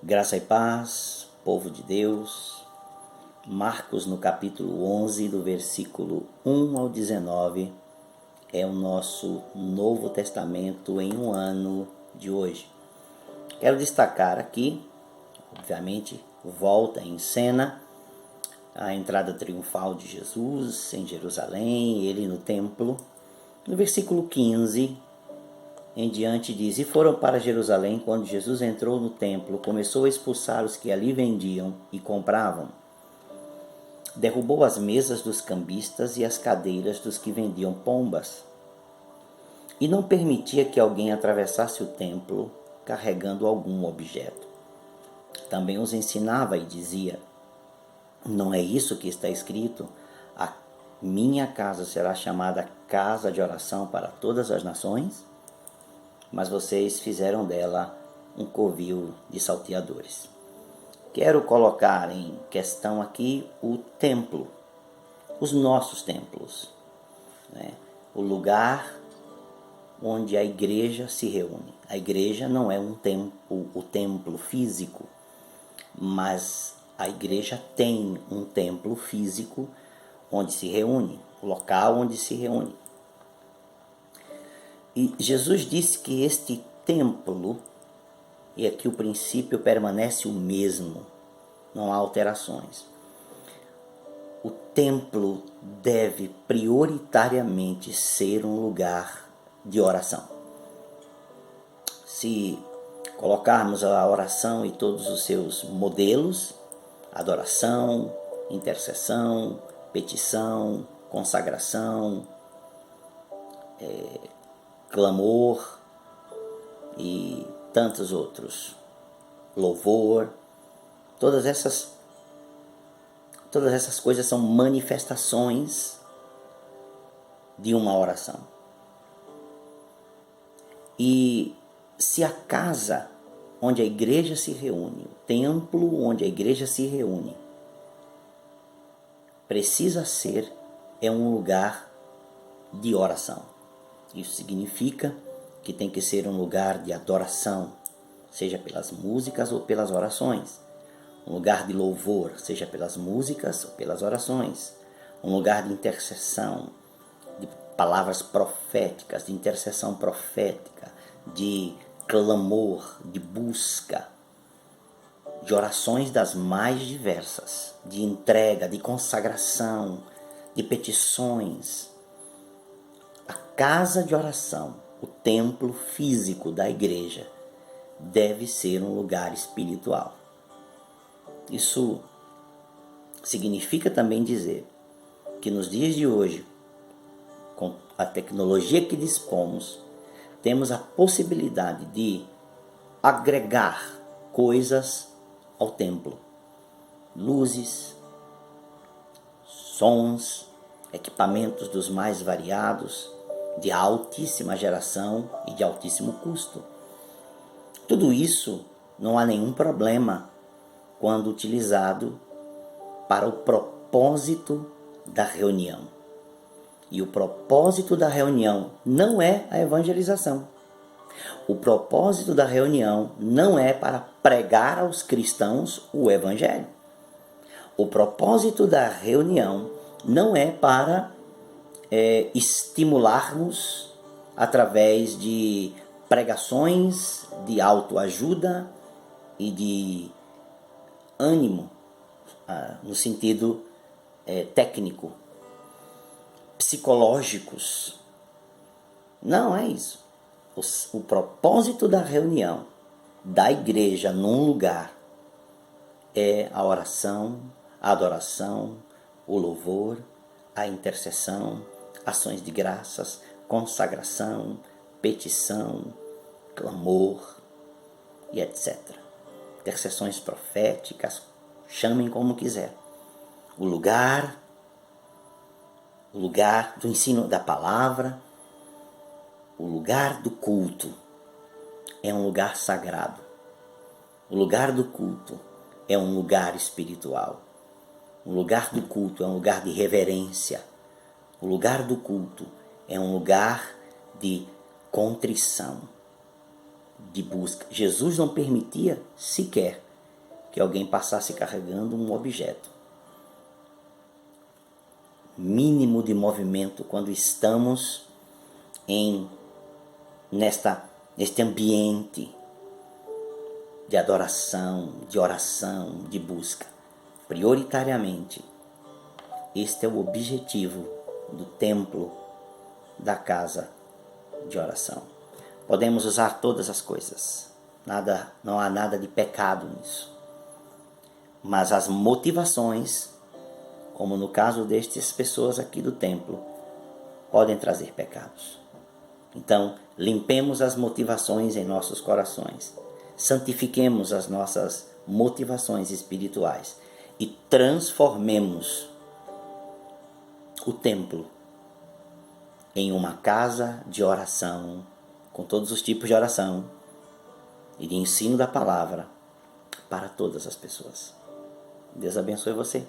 Graça e paz, povo de Deus. Marcos, no capítulo 11, do versículo 1 ao 19, é o nosso Novo Testamento em um ano de hoje. Quero destacar aqui, obviamente, volta em cena, a entrada triunfal de Jesus em Jerusalém, ele no templo. No versículo 15 em diante diz: E foram para Jerusalém. Quando Jesus entrou no templo, começou a expulsar os que ali vendiam e compravam. Derrubou as mesas dos cambistas e as cadeiras dos que vendiam pombas. E não permitia que alguém atravessasse o templo carregando algum objeto. Também os ensinava e dizia: Não é isso que está escrito? A minha casa será chamada casa de oração para todas as nações? Mas vocês fizeram dela um covil de salteadores. Quero colocar em questão aqui o templo, os nossos templos, né? O lugar onde a igreja se reúne. A igreja não é o templo físico, mas a igreja tem um templo físico onde se reúne, o local onde se reúne. E Jesus disse que este templo, e aqui o princípio permanece o mesmo, não há alterações. O templo deve prioritariamente ser um lugar de oração. Se colocarmos a oração e todos os seus modelos, adoração, intercessão, petição, consagração, clamor e tantos outros, louvor, todas essas coisas são manifestações de uma oração. E se a casa onde a igreja se reúne, o templo onde a igreja se reúne, precisa ser um lugar de oração. Isso significa que tem que ser um lugar de adoração, seja pelas músicas ou pelas orações. Um lugar de louvor, seja pelas músicas ou pelas orações. Um lugar de intercessão, de palavras proféticas, de intercessão profética, de clamor, de busca, de orações das mais diversas, de entrega, de consagração, de petições. A casa de oração, o templo físico da igreja, deve ser um lugar espiritual. Isso significa também dizer que nos dias de hoje, com a tecnologia que dispomos, temos a possibilidade de agregar coisas ao templo. Luzes, sons, equipamentos dos mais variados, de altíssima geração e de altíssimo custo. Tudo isso não há nenhum problema quando utilizado para o propósito da reunião. E o propósito da reunião não é a evangelização. O propósito da reunião não é para pregar aos cristãos o evangelho. O propósito da reunião não é para estimularmos através de pregações de autoajuda e de ânimo, no sentido técnico, psicológicos. Não é isso. O propósito da reunião da igreja num lugar é a oração, a adoração, o louvor, a intercessão, ações de graças, consagração, petição, clamor e etc. Intercessões proféticas, chamem como quiser. O lugar do ensino da palavra, o lugar do culto é um lugar sagrado. O lugar do culto é um lugar espiritual. O lugar do culto é um lugar de reverência. O lugar do culto é um lugar de contrição, de busca. Jesus não permitia sequer que alguém passasse carregando um objeto. Mínimo de movimento quando estamos neste ambiente de adoração, de oração, de busca. Prioritariamente, este é o objetivo do templo, da casa de oração. Podemos usar todas as coisas, não há nada de pecado nisso. Mas as motivações, como no caso destas pessoas aqui do templo, podem trazer pecados. Então, limpemos as motivações em nossos corações, santifiquemos as nossas motivações espirituais e transformemos o templo em uma casa de oração, com todos os tipos de oração e de ensino da palavra para todas as pessoas. Deus abençoe você.